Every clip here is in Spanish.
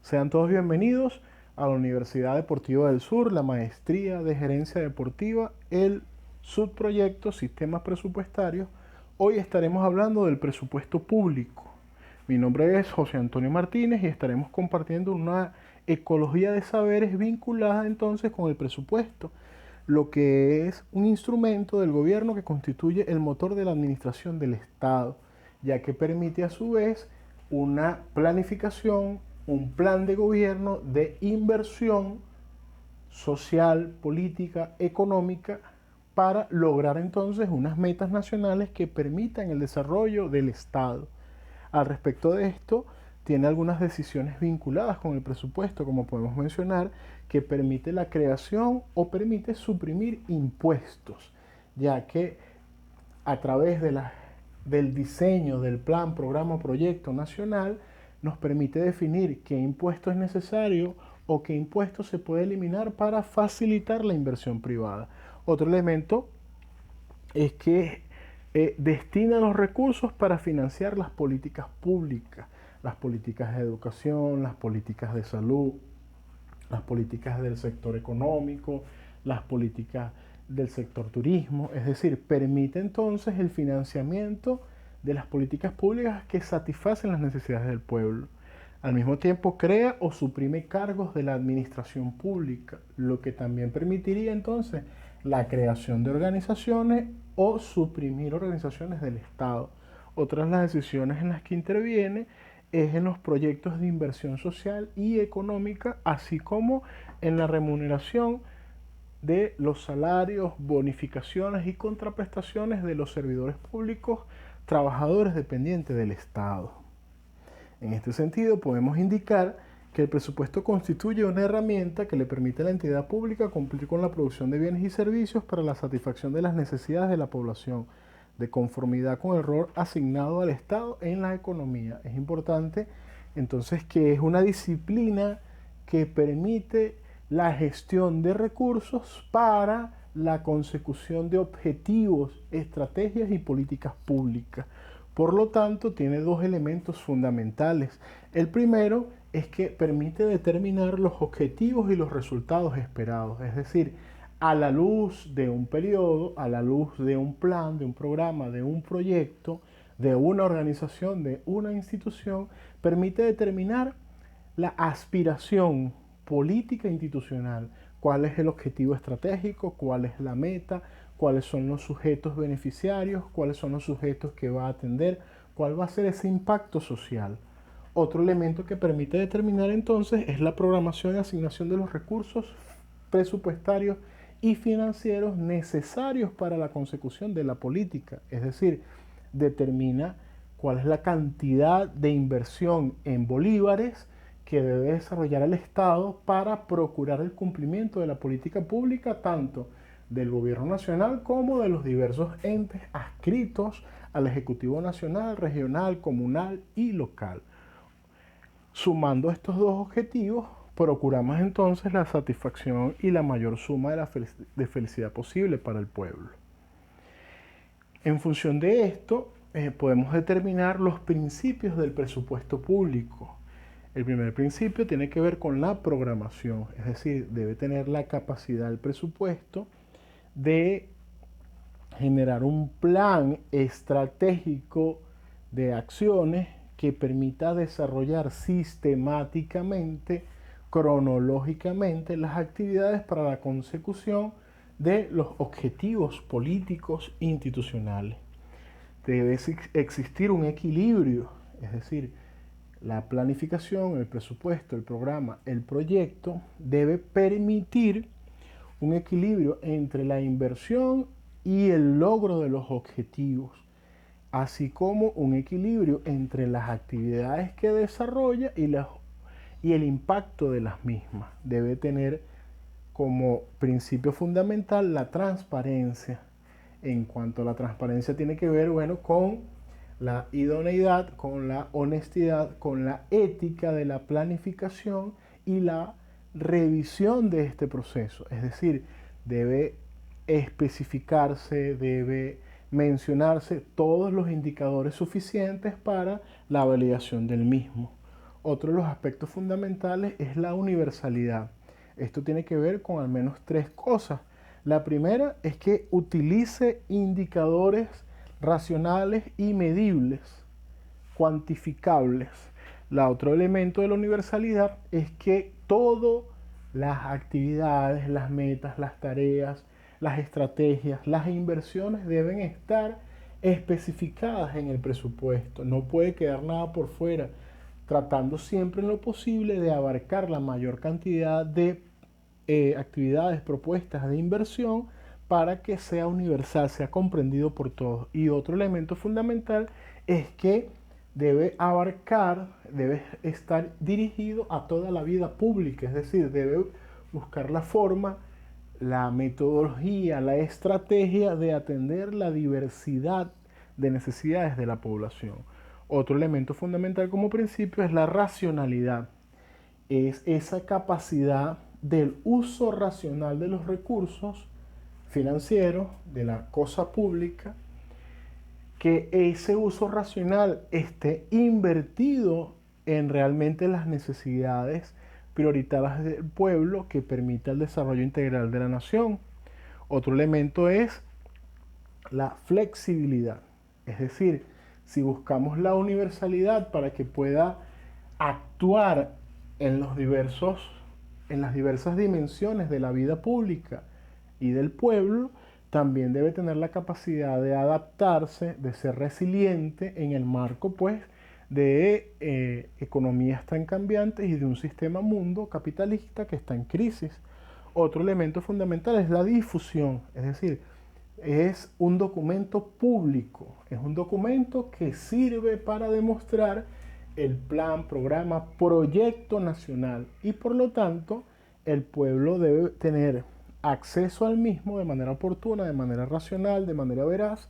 Sean todos bienvenidos a la Universidad Deportiva del Sur, la Maestría de Gerencia Deportiva, el subproyecto Sistemas Presupuestarios. Hoy estaremos hablando del presupuesto público. Mi nombre es José Antonio Martínez y estaremos compartiendo una ecología de saberes vinculada entonces con el presupuesto, lo que es un instrumento del gobierno que constituye el motor de la administración del Estado, ya que permite a su vez una planificación, un plan de gobierno de inversión social, política, económica, para lograr entonces unas metas nacionales que permitan el desarrollo del Estado. Al respecto de esto, tiene algunas decisiones vinculadas con el presupuesto, como podemos mencionar, que permite la creación o permite suprimir impuestos, ya que a través del diseño del plan, programa o proyecto nacional, nos permite definir qué impuesto es necesario o qué impuesto se puede eliminar para facilitar la inversión privada. Otro elemento es que destina los recursos para financiar las políticas públicas, las políticas de educación, las políticas de salud, las políticas del sector económico, las políticas del sector turismo, es decir, permite entonces el financiamiento de las políticas públicas que satisfacen las necesidades del pueblo. Al mismo tiempo crea o suprime cargos de la administración pública, lo que también permitiría entonces la creación de organizaciones o suprimir organizaciones del Estado. Otras de las decisiones en las que interviene es en los proyectos de inversión social y económica, así como en la remuneración de los salarios, bonificaciones y contraprestaciones de los servidores públicos, trabajadores dependientes del Estado. En este sentido, podemos indicar que el presupuesto constituye una herramienta que le permite a la entidad pública cumplir con la producción de bienes y servicios para la satisfacción de las necesidades de la población, de conformidad con el rol asignado al Estado en la economía. Es importante entonces que es una disciplina que permite la gestión de recursos para la consecución de objetivos, estrategias y políticas públicas. Por lo tanto, tiene dos elementos fundamentales. El primero es que permite determinar los objetivos y los resultados esperados, es decir, a la luz de un periodo, a la luz de un plan, de un programa, de un proyecto, de una organización, de una institución, permite determinar la aspiración política institucional, cuál es el objetivo estratégico, cuál es la meta, cuáles son los sujetos beneficiarios, cuáles son los sujetos que va a atender, cuál va a ser ese impacto social. Otro elemento que permite determinar entonces es la programación y asignación de los recursos presupuestarios y financieros necesarios para la consecución de la política, es decir, determina cuál es la cantidad de inversión en bolívares que debe desarrollar el Estado para procurar el cumplimiento de la política pública, tanto del gobierno nacional como de los diversos entes adscritos al Ejecutivo Nacional, Regional, Comunal y Local. Sumando estos dos objetivos, procuramos entonces la satisfacción y la mayor suma de felicidad posible para el pueblo. En función de esto, podemos determinar los principios del presupuesto público. El primer principio tiene que ver con la programación, es decir, debe tener la capacidad del presupuesto de generar un plan estratégico de acciones que permita desarrollar sistemáticamente, cronológicamente, las actividades para la consecución de los objetivos políticos institucionales. Debe existir un equilibrio, es decir, la planificación, el presupuesto, el programa, el proyecto debe permitir un equilibrio entre la inversión y el logro de los objetivos, así como un equilibrio entre las actividades que desarrolla y el impacto de las mismas. Debe tener como principio fundamental la transparencia. En cuanto a la transparencia tiene que ver, con la idoneidad, con la honestidad, con la ética de la planificación y la revisión de este proceso. Es decir, debe especificarse, debe mencionarse todos los indicadores suficientes para la validación del mismo. otro de los aspectos fundamentales es la universalidad. Esto tiene que ver con al menos tres cosas. La primera es que utilice indicadores racionales y medibles, cuantificables. La otro elemento de la universalidad es que todas las actividades, las metas, las tareas, las estrategias, las inversiones deben estar especificadas en el presupuesto. No puede quedar nada por fuera, tratando siempre en lo posible de abarcar la mayor cantidad de actividades, propuestas de inversión para que sea universal, sea comprendido por todos. Y otro elemento fundamental es que debe abarcar, debe estar dirigido a toda la vida pública, es decir, debe buscar la forma, la metodología, la estrategia de atender la diversidad de necesidades de la población. Otro elemento fundamental como principio es la racionalidad. Es esa capacidad del uso racional de los recursos financieros, de la cosa pública, que ese uso racional esté invertido en realmente las necesidades prioritarias del pueblo que permita el desarrollo integral de la nación. Otro elemento es la flexibilidad, es decir, si buscamos la universalidad para que pueda actuar en las diversas dimensiones de la vida pública y del pueblo, también debe tener la capacidad de adaptarse, de ser resiliente en el marco, pues, de economías tan cambiantes y de un sistema mundo capitalista que está en crisis. Otro elemento fundamental es la difusión, es decir, es un documento público, es un documento que sirve para demostrar el plan, programa, proyecto nacional y por lo tanto el pueblo debe tener acceso al mismo de manera oportuna, de manera racional, de manera veraz,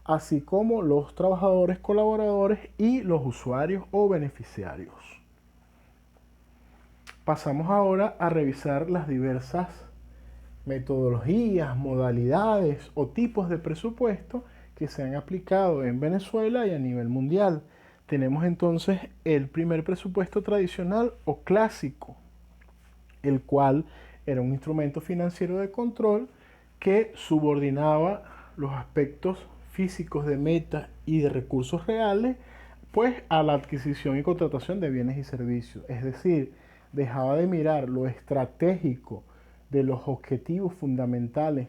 así como los trabajadores, colaboradores y los usuarios o beneficiarios. Pasamos ahora a revisar las diversas metodologías, modalidades o tipos de presupuesto que se han aplicado en Venezuela y a nivel mundial. Tenemos entonces el primer presupuesto tradicional o clásico, el cual era un instrumento financiero de control que subordinaba los aspectos físicos de metas y de recursos reales, pues a la adquisición y contratación de bienes y servicios. Es decir, dejaba de mirar lo estratégico de los objetivos fundamentales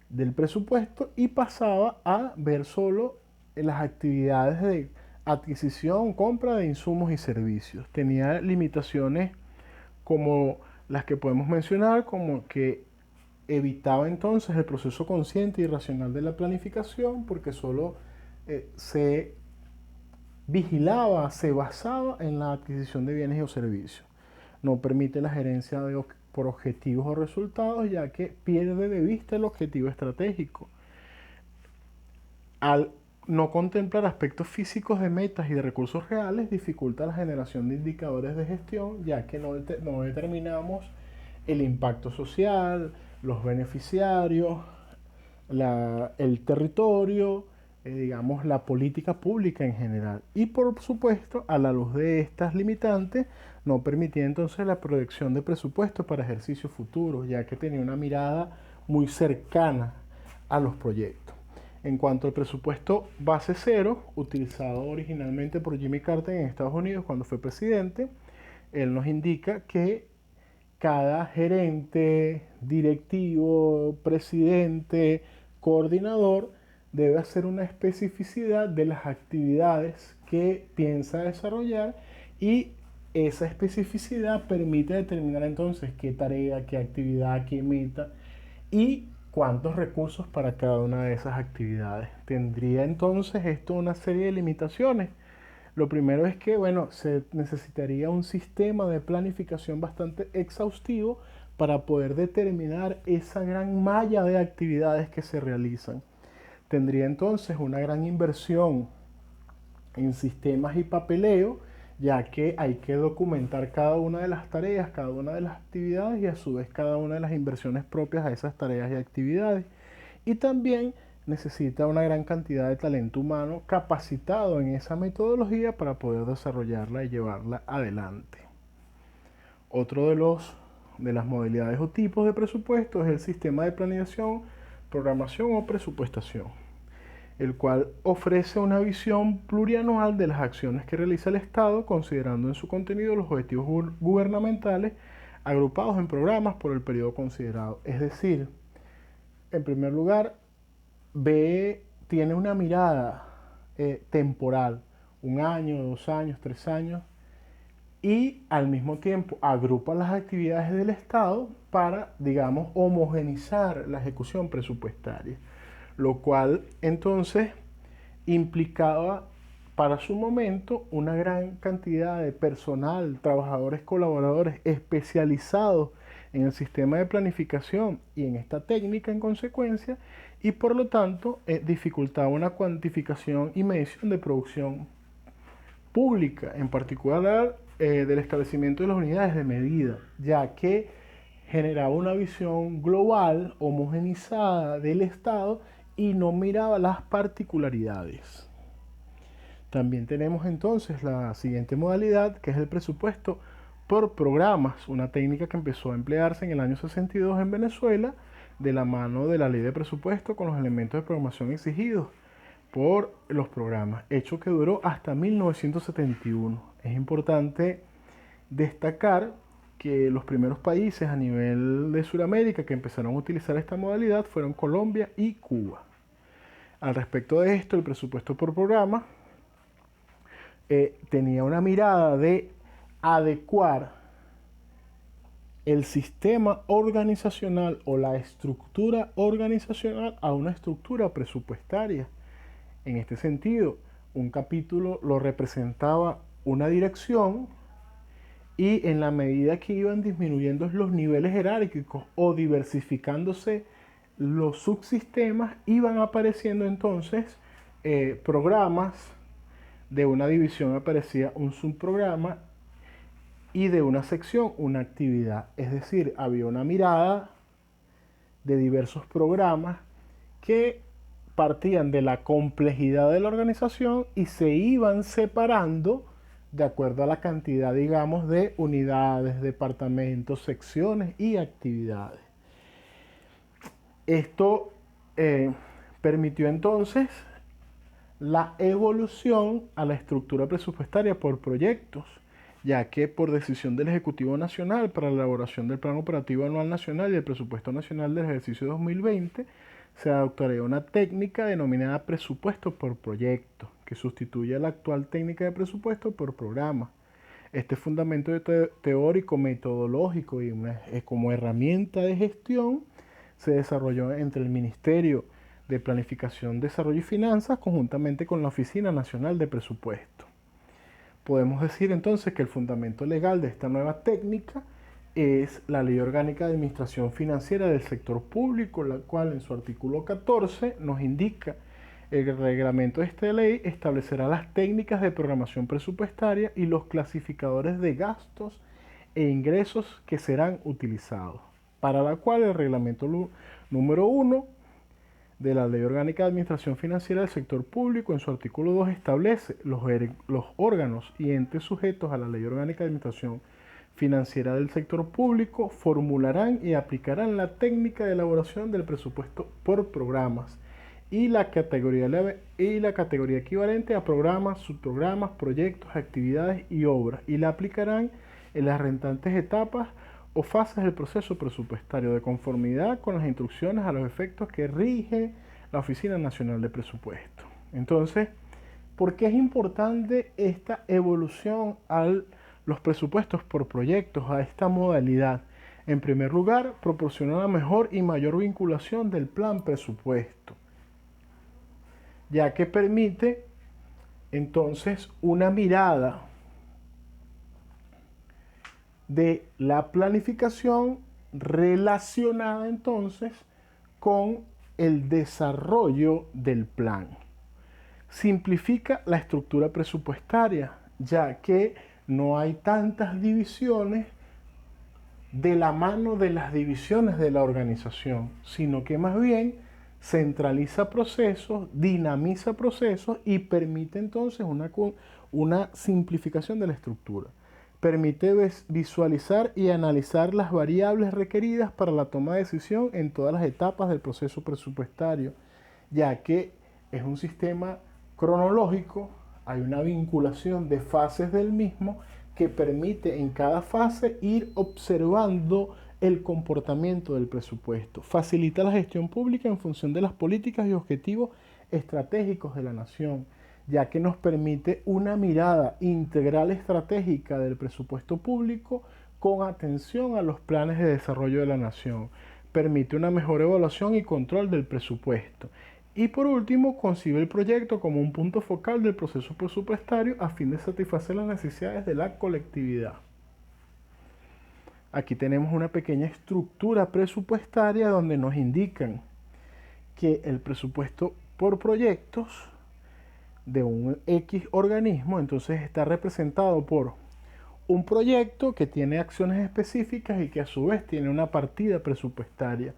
del presupuesto y pasaba a ver solo las actividades de adquisición, compra de insumos y servicios. Tenía limitaciones como las que podemos mencionar, como que evitaba entonces el proceso consciente y racional de la planificación, porque solo se vigilaba, se basaba en la adquisición de bienes o servicios. No permite la gerencia por objetivos o resultados, ya que pierde de vista el objetivo estratégico. Al no contemplar aspectos físicos de metas y de recursos reales, dificulta la generación de indicadores de gestión, ya que no determinamos el impacto social, los beneficiarios, el territorio, digamos, la política pública en general. Y por supuesto, a la luz de estas limitantes, no permitía entonces la proyección de presupuestos para ejercicios futuros, ya que tenía una mirada muy cercana a los proyectos. En cuanto al presupuesto base cero, utilizado originalmente por Jimmy Carter en Estados Unidos cuando fue presidente, él nos indica que cada gerente, directivo, presidente, coordinador debe hacer una especificidad de las actividades que piensa desarrollar y esa especificidad permite determinar entonces qué tarea, qué actividad, qué meta y cuántos recursos para cada una de esas actividades. Tendría entonces esto una serie de limitaciones. Lo primero es que, bueno, se necesitaría un sistema de planificación bastante exhaustivo para poder determinar esa gran malla de actividades que se realizan. Tendría entonces una gran inversión en sistemas y papeleo, ya que hay que documentar cada una de las tareas, cada una de las actividades y a su vez cada una de las inversiones propias a esas tareas y actividades. Y también necesita una gran cantidad de talento humano capacitado en esa metodología para poder desarrollarla y llevarla adelante. Otro de las modalidades o tipos de presupuesto es el sistema de planeación, programación o presupuestación, el cual ofrece una visión plurianual de las acciones que realiza el Estado, considerando en su contenido los objetivos gubernamentales agrupados en programas por el periodo considerado. Es decir, en primer lugar, tiene una mirada temporal, 1 año, 2 años, 3 años, y al mismo tiempo agrupa las actividades del Estado para, digamos, homogenizar la ejecución presupuestaria, lo cual entonces implicaba para su momento una gran cantidad de personal, trabajadores, colaboradores especializados en el sistema de planificación y en esta técnica en consecuencia, y por lo tanto dificultaba una cuantificación y medición de producción pública, en particular del establecimiento de las unidades de medida, ya que generaba una visión global, homogenizada del Estado y no miraba las particularidades. También tenemos entonces la siguiente modalidad, que es el presupuesto por programas, una técnica que empezó a emplearse en el año 62 en Venezuela, de la mano de la ley de presupuesto con los elementos de programación exigidos por los programas, hecho que duró hasta 1971. Es importante destacar que los primeros países a nivel de Sudamérica que empezaron a utilizar esta modalidad fueron Colombia y Cuba. Al respecto de esto, el presupuesto por programa tenía una mirada de adecuar el sistema organizacional o la estructura organizacional a una estructura presupuestaria. En este sentido, un capítulo lo representaba una dirección, y en la medida que iban disminuyendo los niveles jerárquicos o diversificándose los subsistemas, iban apareciendo entonces programas. De una división aparecía un subprograma y de una sección una actividad. Es decir, había una mirada de diversos programas que partían de la complejidad de la organización y se iban separando de acuerdo a la cantidad, digamos, de unidades, departamentos, secciones y actividades. Esto permitió entonces la evolución a la estructura presupuestaria por proyectos, ya que por decisión del Ejecutivo Nacional para la elaboración del Plan Operativo Anual Nacional y el Presupuesto Nacional del ejercicio 2020, se adoptaría una técnica denominada presupuesto por proyecto, que sustituye a la actual técnica de presupuesto por programa. Este fundamento teórico, metodológico y como herramienta de gestión se desarrolló entre el Ministerio de Planificación, Desarrollo y Finanzas conjuntamente con la Oficina Nacional de Presupuesto. Podemos decir entonces que el fundamento legal de esta nueva técnica es la Ley Orgánica de Administración Financiera del Sector Público, la cual en su artículo 14 nos indica: el reglamento de esta ley establecerá las técnicas de programación presupuestaria y los clasificadores de gastos e ingresos que serán utilizados, para la cual el reglamento número 1 de la Ley Orgánica de Administración Financiera del Sector Público, en su artículo 2, establece los órganos y entes sujetos a la Ley Orgánica de Administración Financiera del Sector Público formularán y aplicarán la técnica de elaboración del presupuesto por programas y la categoría equivalente a programas, subprogramas, proyectos, actividades y obras, y la aplicarán en las restantes etapas o fases del proceso presupuestario de conformidad con las instrucciones a los efectos que rige la Oficina Nacional de Presupuesto. Entonces, ¿por qué es importante esta evolución a los presupuestos por proyectos, a esta modalidad? En primer lugar, proporciona una mejor y mayor vinculación del plan presupuesto, ya que permite entonces una mirada de la planificación relacionada entonces con el desarrollo del plan. Simplifica la estructura presupuestaria, ya que no hay tantas divisiones de la mano de las divisiones de la organización, sino que más bien centraliza procesos, dinamiza procesos y permite entonces una simplificación de la estructura. Permite visualizar y analizar las variables requeridas para la toma de decisión en todas las etapas del proceso presupuestario, ya que es un sistema cronológico, hay una vinculación de fases del mismo que permite en cada fase ir observando el comportamiento del presupuesto. Facilita la gestión pública en función de las políticas y objetivos estratégicos de la nación, ya que nos permite una mirada integral estratégica del presupuesto público con atención a los planes de desarrollo de la nación. Permite una mejor evaluación y control del presupuesto. Y por último, concibe el proyecto como un punto focal del proceso presupuestario a fin de satisfacer las necesidades de la colectividad. Aquí tenemos una pequeña estructura presupuestaria donde nos indican que el presupuesto por proyectos de un X organismo entonces está representado por un proyecto que tiene acciones específicas y que a su vez tiene una partida presupuestaria,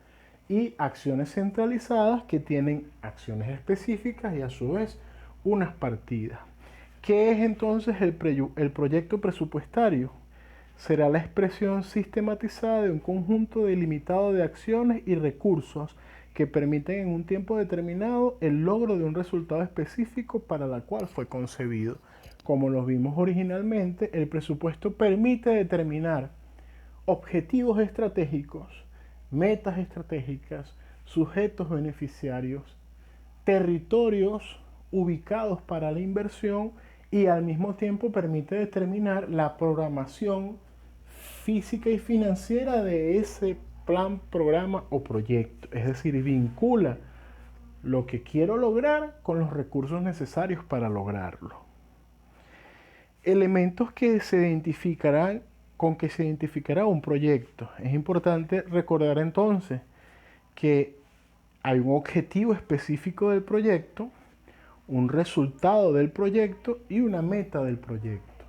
y acciones centralizadas que tienen acciones específicas y a su vez unas partidas. ¿Qué es entonces el proyecto presupuestario? Será la expresión sistematizada de un conjunto delimitado de acciones y recursos que permiten en un tiempo determinado el logro de un resultado específico para la cual fue concebido. Como lo vimos originalmente, el presupuesto permite determinar objetivos estratégicos, metas estratégicas, sujetos beneficiarios, territorios ubicados para la inversión, y al mismo tiempo permite determinar la programación física y financiera de ese plan, programa o proyecto. Es decir, vincula lo que quiero lograr con los recursos necesarios para lograrlo. Elementos que se identificarán con que se identificará un proyecto. Es importante recordar entonces que hay un objetivo específico del proyecto, un resultado del proyecto y una meta del proyecto.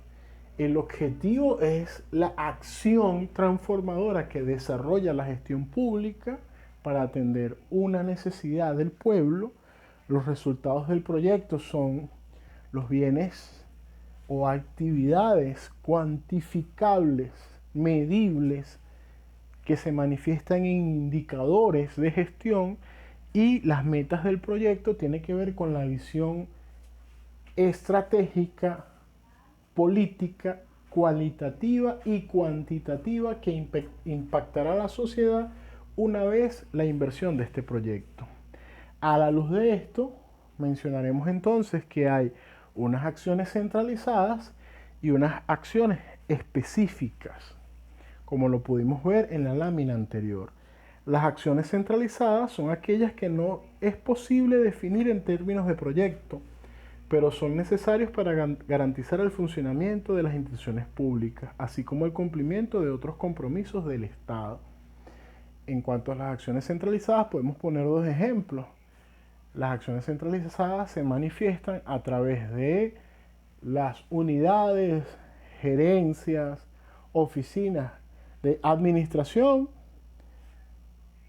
El objetivo es la acción transformadora que desarrolla la gestión pública para atender una necesidad del pueblo. Los resultados del proyecto son los bienes o actividades cuantificables, medibles, que se manifiestan en indicadores de gestión, y las metas del proyecto tienen que ver con la visión estratégica, política, cualitativa y cuantitativa que impactará a la sociedad una vez la inversión de este proyecto. A la luz de esto, mencionaremos entonces que hay unas acciones centralizadas y unas acciones específicas, como lo pudimos ver en la lámina anterior. Las acciones centralizadas son aquellas que no es posible definir en términos de proyecto, pero son necesarios para garantizar el funcionamiento de las instituciones públicas, así como el cumplimiento de otros compromisos del Estado. En cuanto a las acciones centralizadas, podemos poner dos ejemplos. Las acciones centralizadas se manifiestan a través de las unidades, gerencias, oficinas de administración,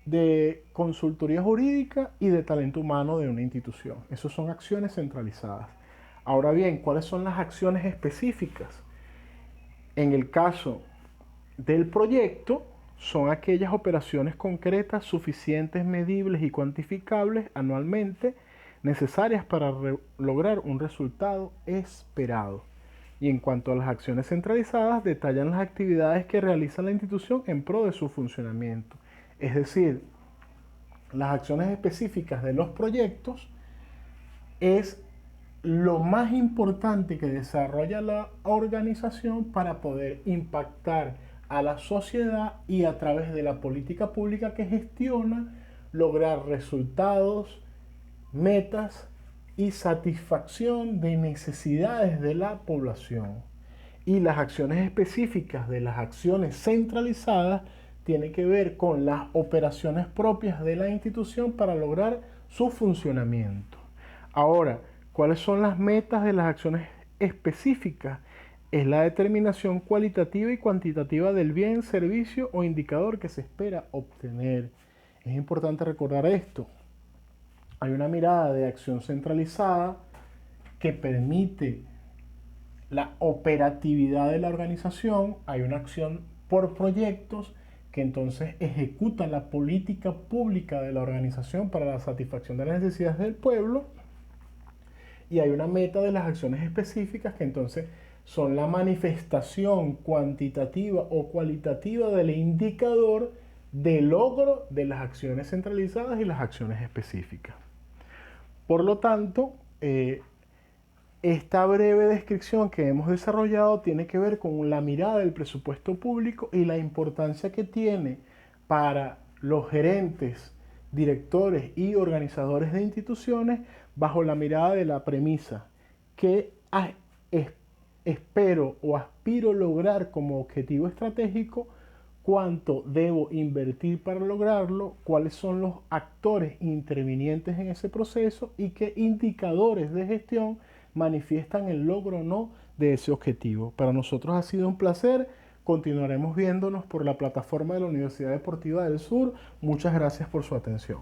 de consultoría jurídica y de talento humano de una institución. Esas son acciones centralizadas. Ahora bien, ¿cuáles son las acciones específicas? En el caso del proyecto, son aquellas operaciones concretas, suficientes, medibles y cuantificables anualmente, necesarias para lograr un resultado esperado. Y en cuanto a las acciones centralizadas, detallan las actividades que realiza la institución en pro de su funcionamiento. Es decir, las acciones específicas de los proyectos es lo más importante que desarrolla la organización para poder impactar a la sociedad y a través de la política pública que gestiona lograr resultados, metas y satisfacción de necesidades de la población. Y las acciones específicas de las acciones centralizadas tienen que ver con las operaciones propias de la institución para lograr su funcionamiento. Ahora, ¿cuáles son las metas de las acciones específicas? Es la determinación cualitativa y cuantitativa del bien, servicio o indicador que se espera obtener. Es importante recordar esto. Hay una mirada de acción centralizada que permite la operatividad de la organización. Hay una acción por proyectos que entonces ejecuta la política pública de la organización para la satisfacción de las necesidades del pueblo. Y hay una meta de las acciones específicas que entonces son la manifestación cuantitativa o cualitativa del indicador de logro de las acciones centralizadas y las acciones específicas. Por lo tanto, esta breve descripción que hemos desarrollado tiene que ver con la mirada del presupuesto público y la importancia que tiene para los gerentes, directores y organizadores de instituciones bajo la mirada de la premisa que espero o aspiro lograr como objetivo estratégico, cuánto debo invertir para lograrlo, cuáles son los actores intervinientes en ese proceso y qué indicadores de gestión manifiestan el logro o no de ese objetivo. Para nosotros ha sido un placer. Continuaremos viéndonos por la plataforma de la Universidad Deportiva del Sur. Muchas gracias por su atención.